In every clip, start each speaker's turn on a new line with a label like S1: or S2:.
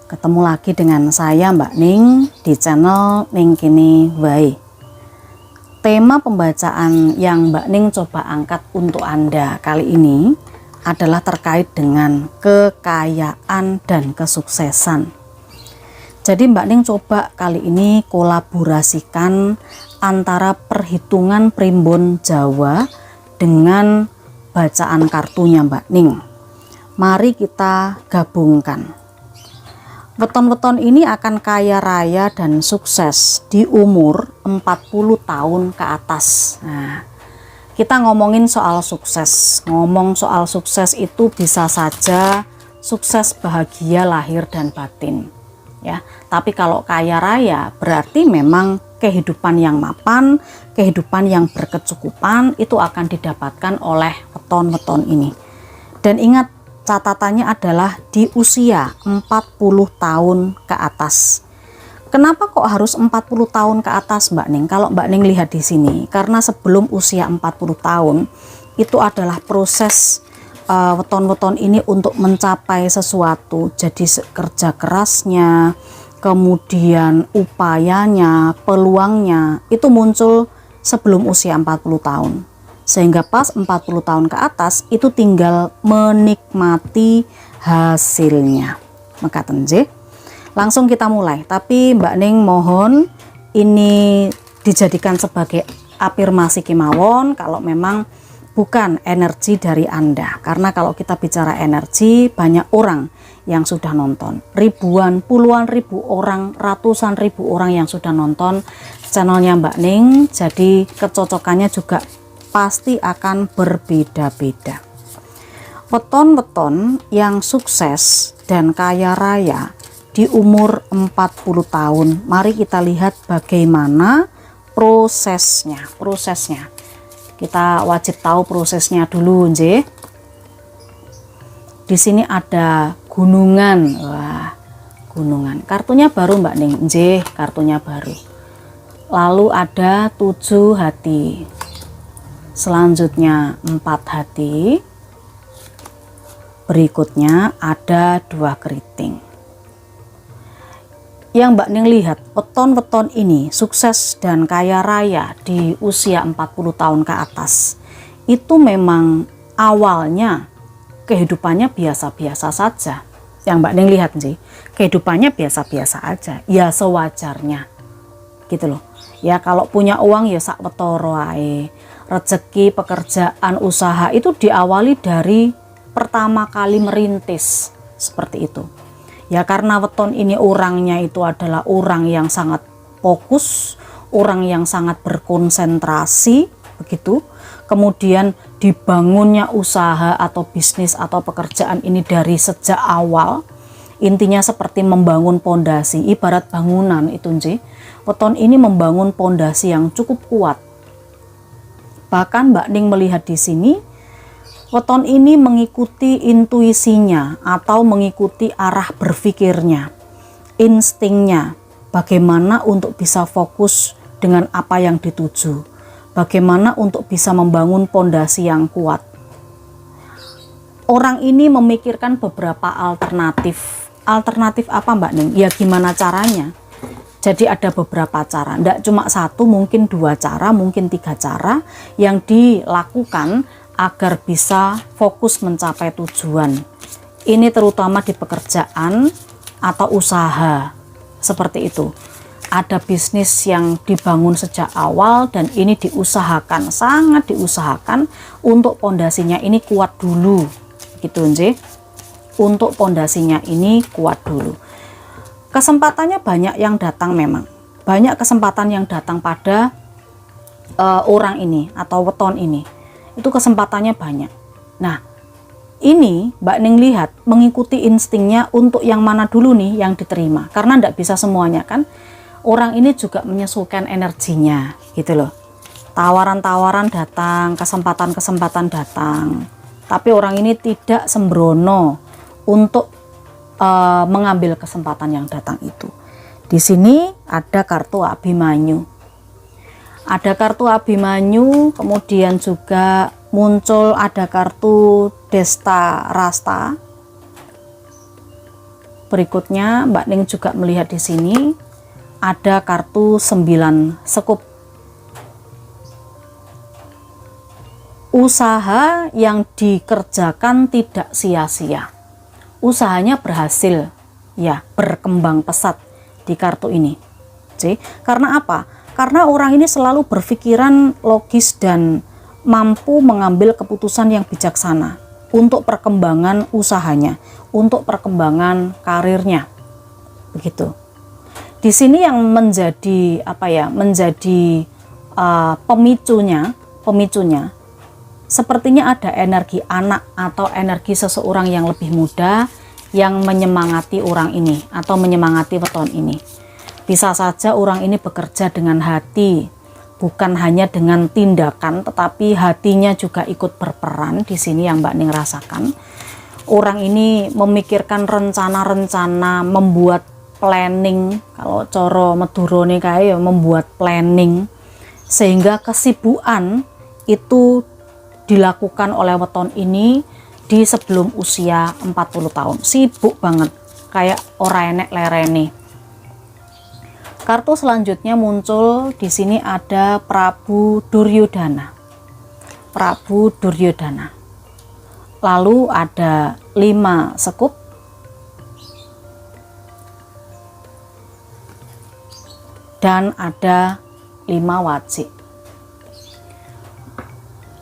S1: Ketemu lagi dengan saya Mbak Ning di channel Ning Kini Wae. Tema pembacaan yang Mbak Ning coba angkat untuk Anda kali ini adalah terkait dengan kekayaan dan kesuksesan. Jadi Mbak Ning coba kali ini kolaborasikan antara perhitungan primbon Jawa dengan bacaan kartunya Mbak Ning. Mari kita gabungkan. Weton-weton ini akan kaya raya dan sukses di umur 40 tahun ke atas. Nah, kita ngomongin soal sukses. Ngomong soal sukses itu bisa saja sukses bahagia lahir dan batin. Ya, tapi kalau kaya raya berarti memang kehidupan yang mapan, kehidupan yang berkecukupan itu akan didapatkan oleh weton-weton ini. Dan ingat, catatannya adalah di usia 40 tahun ke atas. Kenapa kok harus 40 tahun ke atas Mbak Ning? Kalau Mbak Ning lihat di sini, karena sebelum usia 40 tahun itu adalah proses weton-weton ini untuk mencapai sesuatu. Jadi kerja kerasnya, kemudian upayanya, peluangnya itu muncul sebelum usia 40 tahun. Sehingga pas 40 tahun ke atas itu tinggal menikmati hasilnya. Maka tenje, langsung kita mulai. Tapi Mbak Ning mohon ini dijadikan sebagai afirmasi kemawon kalau memang bukan energi dari Anda. Karena kalau kita bicara energi, banyak orang yang sudah nonton. Ribuan, puluhan ribu orang, ratusan ribu orang yang sudah nonton channelnya Mbak Ning. Jadi kecocokannya juga pasti akan berbeda-beda. Weton-weton yang sukses dan kaya raya di umur 40 tahun. Mari kita lihat bagaimana prosesnya. Kita wajib tahu prosesnya dulu, nggih. Di sini ada gunungan. Wah, gunungan. Kartunya baru Mbak Ning, nggih, kartunya baru. Lalu ada 7 hati. Selanjutnya 4 hati. Berikutnya ada 2 keriting. Yang Mbak Ning lihat, weton-weton ini sukses dan kaya raya di usia 40 tahun ke atas. Itu memang awalnya kehidupannya biasa-biasa saja. Yang Mbak Ning lihat sih, kehidupannya biasa-biasa aja. Ya sewajarnya. Gitu loh. Ya kalau punya uang ya sak wetoro ae. Rezeki, pekerjaan, usaha itu diawali dari pertama kali merintis, seperti itu. Ya karena weton ini orangnya itu adalah orang yang sangat fokus, orang yang sangat berkonsentrasi, begitu. Kemudian dibangunnya usaha atau bisnis atau pekerjaan ini dari sejak awal. Intinya seperti membangun pondasi, ibarat bangunan itu nggih. Weton ini membangun pondasi yang cukup kuat. Bahkan Mbak Ning melihat di sini, weton ini mengikuti intuisinya atau mengikuti arah berpikirnya, instingnya, bagaimana untuk bisa fokus dengan apa yang dituju, bagaimana untuk bisa membangun pondasi yang kuat. Orang ini memikirkan beberapa alternatif. Alternatif apa Mbak Ning? Ya gimana caranya? Jadi ada beberapa cara, tidak cuma satu, mungkin 2 cara, mungkin 3 cara yang dilakukan agar bisa fokus mencapai tujuan. Ini terutama di pekerjaan atau usaha, seperti itu. Ada bisnis yang dibangun sejak awal dan ini diusahakan, sangat diusahakan untuk pondasinya ini kuat dulu. Gitu nggih. Untuk pondasinya ini kuat dulu. Kesempatannya banyak yang datang memang. Banyak kesempatan yang datang pada orang ini atau weton ini. Itu kesempatannya banyak. Nah, ini Mbak Ning lihat mengikuti instingnya untuk yang mana dulu nih yang diterima. Karena tidak bisa semuanya kan. Orang ini juga menyesuaikan energinya gitu loh. Tawaran-tawaran datang, kesempatan-kesempatan datang. Tapi orang ini tidak sembrono untuk mengambil kesempatan yang datang itu. Di sini ada kartu Abimanyu. Ada kartu Abimanyu, kemudian juga muncul ada kartu Desta Rasta. Berikutnya Mbak Ning juga melihat di sini ada kartu 9 sekup. Usaha yang dikerjakan tidak sia-sia. Usahanya berhasil, ya, berkembang pesat di kartu ini. Karena apa? Karena orang ini selalu berpikiran logis dan mampu mengambil keputusan yang bijaksana untuk perkembangan usahanya, untuk perkembangan karirnya. Begitu. Di sini yang menjadi pemicunya sepertinya ada energi anak atau energi seseorang yang lebih muda yang menyemangati orang ini atau menyemangati weton ini. Bisa saja orang ini bekerja dengan hati, bukan hanya dengan tindakan, tetapi hatinya juga ikut berperan di sini yang Mbak Ning rasakan. Orang ini memikirkan rencana-rencana, membuat planning, kalau coro medurone kayak ya membuat planning, sehingga kesibukan itu dilakukan oleh weton ini di sebelum usia 40 tahun. Sibuk banget, kayak ora enek lerene. Kartu selanjutnya muncul di sini ada Prabu Duryodhana. Prabu Duryodhana. Lalu ada 5 sekup. Dan ada 5 wajik.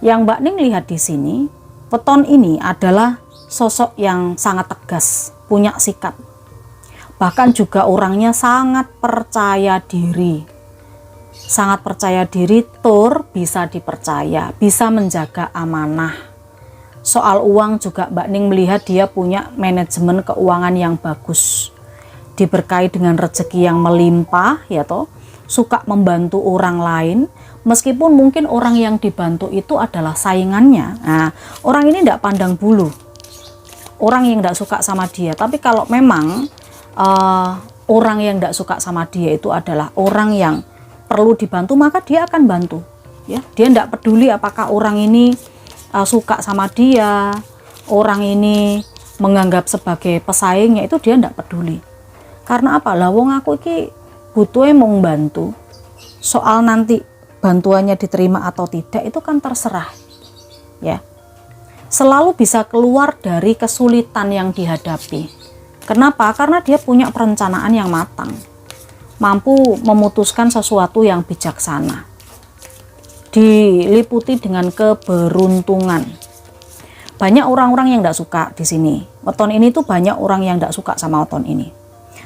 S1: Yang Mbak Ning lihat di sini, weton ini adalah sosok yang sangat tegas, punya sikap. Bahkan juga orangnya sangat percaya diri. Sangat percaya diri, bisa dipercaya, bisa menjaga amanah. Soal uang juga Mbak Ning melihat dia punya manajemen keuangan yang bagus. Diberkahi dengan rezeki yang melimpah, ya toh, suka membantu orang lain, meskipun mungkin orang yang dibantu itu adalah saingannya. Nah, orang ini tidak pandang bulu. Orang yang tidak suka sama dia, tapi kalau memang orang yang tidak suka sama dia itu adalah orang yang perlu dibantu, maka dia akan bantu, ya. Dia tidak peduli apakah orang ini suka sama dia, orang ini menganggap sebagai pesaingnya, itu dia tidak peduli. Karena apa? Lah wong aku iki butuhnya mau bantu, soal nanti bantuannya diterima atau tidak itu kan terserah, ya. Selalu bisa keluar dari kesulitan yang dihadapi. Kenapa? Karena dia punya perencanaan yang matang, mampu memutuskan sesuatu yang bijaksana, diliputi dengan keberuntungan. Banyak orang-orang yang tidak suka di sini. Weton ini tuh banyak orang yang tidak suka sama weton ini.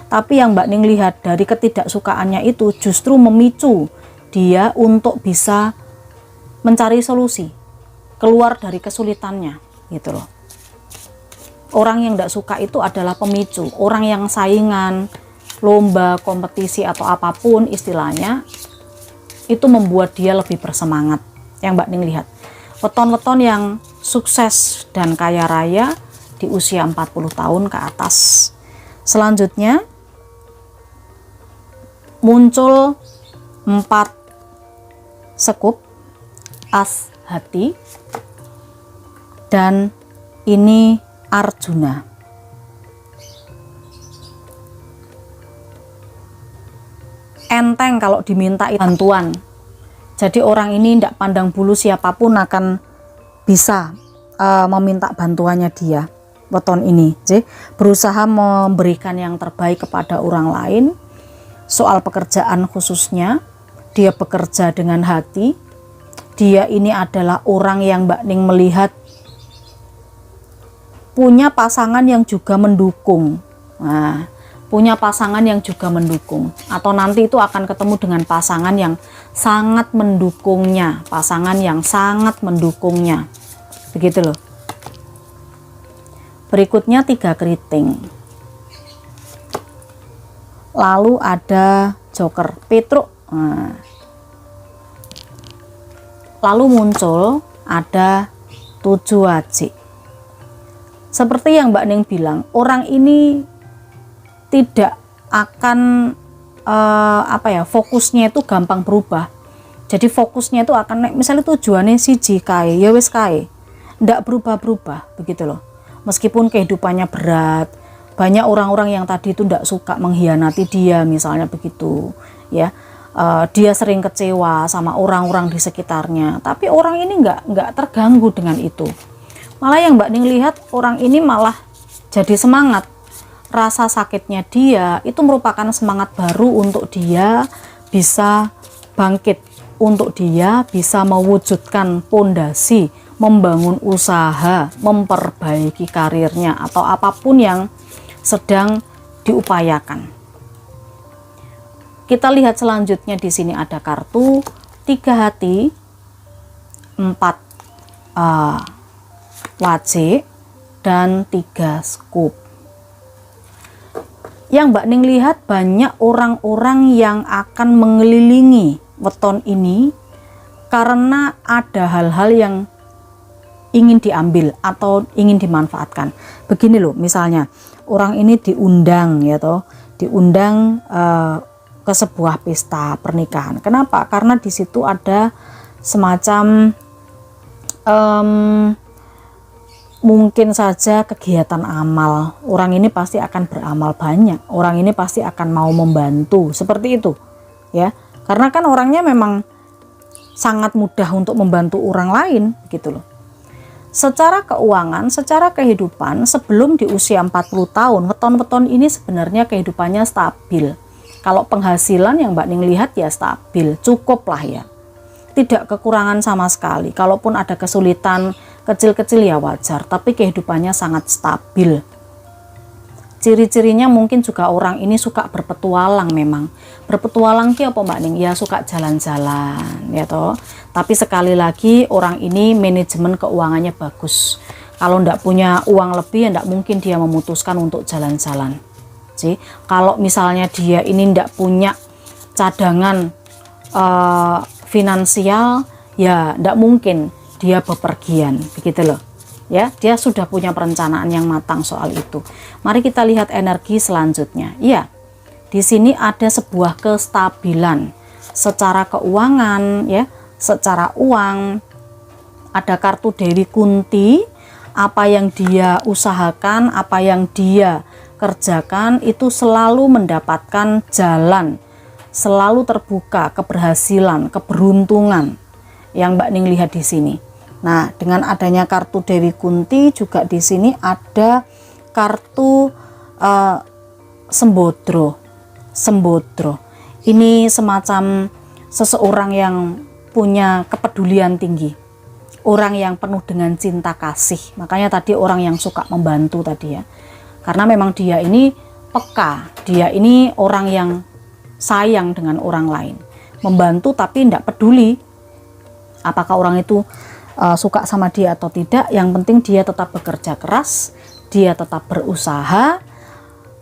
S1: Tapi yang Mbak Ning lihat dari ketidaksukaannya itu justru memicu dia untuk bisa mencari solusi, keluar dari kesulitannya, gitu loh. Orang yang tidak suka itu adalah pemicu. Orang yang saingan, lomba, kompetisi atau apapun istilahnya, itu membuat dia lebih bersemangat. Yang Mbak Ning lihat, weton-weton yang sukses dan kaya raya di usia 40 tahun ke atas. Selanjutnya muncul 4 sekup as hati, dan ini Arjuna. Enteng kalau diminta bantuan. Jadi orang ini tidak pandang bulu, siapapun akan bisa meminta bantuannya dia. Weton ini berusaha memberikan yang terbaik kepada orang lain. Soal pekerjaan khususnya, dia bekerja dengan hati. Dia ini adalah orang yang Mbak Ning melihat punya pasangan yang juga mendukung. Nah, punya pasangan yang juga mendukung, atau nanti itu akan ketemu dengan pasangan yang sangat mendukungnya, pasangan yang sangat mendukungnya, begitu loh. Berikutnya 3 keriting, lalu ada joker Petruk. Nah, lalu muncul ada 7 wajik. Seperti yang Mbak Ning bilang, orang ini tidak akan fokusnya itu gampang berubah. Jadi fokusnya itu akan, misalnya tujuannya siji kae, ya wis kae, ndak berubah-berubah, begitu loh. Meskipun kehidupannya berat, banyak orang-orang yang tadi itu tidak suka mengkhianati dia misalnya begitu ya. Dia sering kecewa sama orang-orang di sekitarnya, tapi orang ini nggak terganggu dengan itu. Malah yang Mbak Ning lihat, orang ini malah jadi semangat. Rasa sakitnya dia itu merupakan semangat baru untuk dia bisa bangkit, untuk dia bisa mewujudkan pondasi, membangun usaha, memperbaiki karirnya atau apapun yang sedang diupayakan. Kita lihat selanjutnya di sini ada kartu 3 hati, 4 wajik, dan 3 scoop. Yang Mbak Ning lihat banyak orang-orang yang akan mengelilingi weton ini karena ada hal-hal yang ingin diambil atau ingin dimanfaatkan. Begini loh, misalnya orang ini diundang ya toh, diundang ke sebuah pesta pernikahan. Kenapa? Karena di situ ada semacam mungkin saja kegiatan amal. Orang ini pasti akan beramal banyak. Orang ini pasti akan mau membantu. Seperti itu, ya. Karena kan orangnya memang sangat mudah untuk membantu orang lain, gitu loh. Secara keuangan, secara kehidupan, sebelum di usia 40 tahun, weton-weton ini sebenarnya kehidupannya stabil. Kalau penghasilan yang Mbak Ning lihat ya stabil, cukup lah ya. Tidak kekurangan sama sekali. Kalaupun ada kesulitan kecil-kecil ya wajar, tapi kehidupannya sangat stabil. Ciri-cirinya mungkin juga orang ini suka berpetualang memang. Berpetualang ki apa Mbak Ning? Ya suka jalan-jalan ya toh. Tapi sekali lagi orang ini manajemen keuangannya bagus. Kalau ndak punya uang lebih ya ndak mungkin dia memutuskan untuk jalan-jalan. Kalau misalnya dia ini ndak punya cadangan finansial ya ndak mungkin dia bepergian, begitu loh ya. Dia sudah punya perencanaan yang matang soal itu. Mari kita lihat energi selanjutnya. Iya, di sini ada sebuah kestabilan secara keuangan ya, secara uang. Ada kartu Dewi Kunti. Apa yang dia usahakan, apa yang dia kerjakan itu selalu mendapatkan jalan, selalu terbuka keberhasilan, keberuntungan yang Mbak Ning lihat di sini. Nah, dengan adanya kartu Dewi Kunti juga di sini ada kartu Sembodro. Sembodro ini semacam seseorang yang punya kepedulian tinggi, orang yang penuh dengan cinta kasih. Makanya tadi orang yang suka membantu tadi ya. Karena memang dia ini peka, dia ini orang yang sayang dengan orang lain, membantu tapi tidak peduli apakah orang itu suka sama dia atau tidak. Yang penting dia tetap bekerja keras, dia tetap berusaha.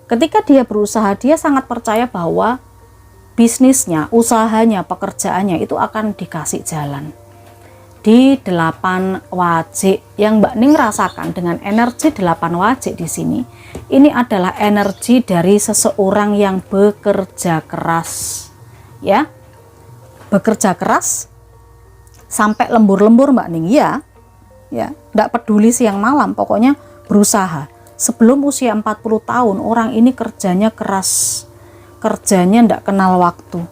S1: Ketika dia berusaha, dia sangat percaya bahwa bisnisnya, usahanya, pekerjaannya itu akan dikasih jalan. Di 8 wajik yang Mbak Ning rasakan dengan energi 8 wajik di sini, ini adalah energi dari seseorang yang bekerja keras ya, bekerja keras sampai lembur-lembur Mbak Ning ya, tidak peduli siang malam, pokoknya berusaha. Sebelum usia 40 tahun orang ini kerjanya keras, kerjanya tidak kenal waktu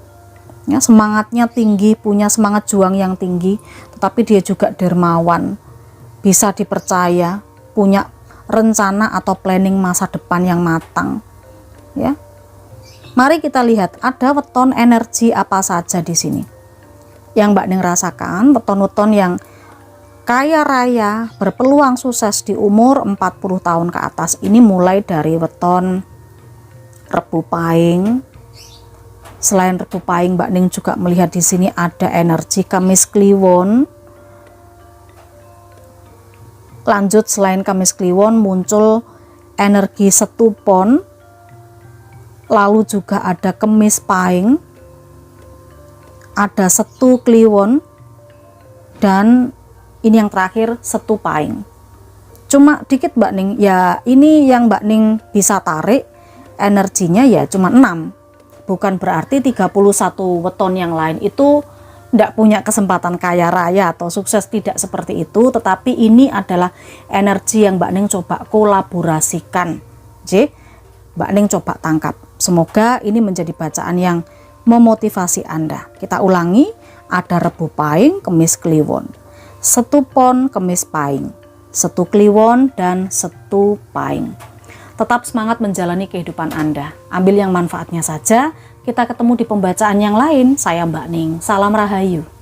S1: ya, semangatnya tinggi, punya semangat juang yang tinggi, tetapi dia juga dermawan, bisa dipercaya, punya rencana atau planning masa depan yang matang ya. Mari kita lihat ada weton energi apa saja di sini yang Mbak Ning rasakan. Weton-weton yang kaya raya, berpeluang sukses di umur 40 tahun ke atas ini mulai dari weton Rebu Pahing. Selain Rebu Pahing, Mbak Ning juga melihat di sini ada energi Kemis Kliwon. Lanjut selain Kemis Kliwon muncul energi Setupon. Lalu juga ada Kemis Pahing, ada Setu Kliwon, dan ini yang terakhir Setu Pahing. Cuma dikit Mbak Ning, ya ini yang Mbak Ning bisa tarik energinya ya cuma 6. Bukan berarti 31 weton yang lain itu tidak punya kesempatan kaya raya atau sukses, tidak seperti itu. Tetapi ini adalah energi yang Mbak Ning coba kolaborasikan Mbak Ning coba tangkap. Semoga ini menjadi bacaan yang memotivasi Anda. Kita ulangi, ada Rebo Pahing, Kemis Kliwon, Setu Pon, Kemis Pahing, Setu Kliwon, dan Setu Pahing. Tetap semangat menjalani kehidupan Anda. Ambil yang manfaatnya saja. Kita ketemu di pembacaan yang lain. Saya Mbak Ning. Salam Rahayu.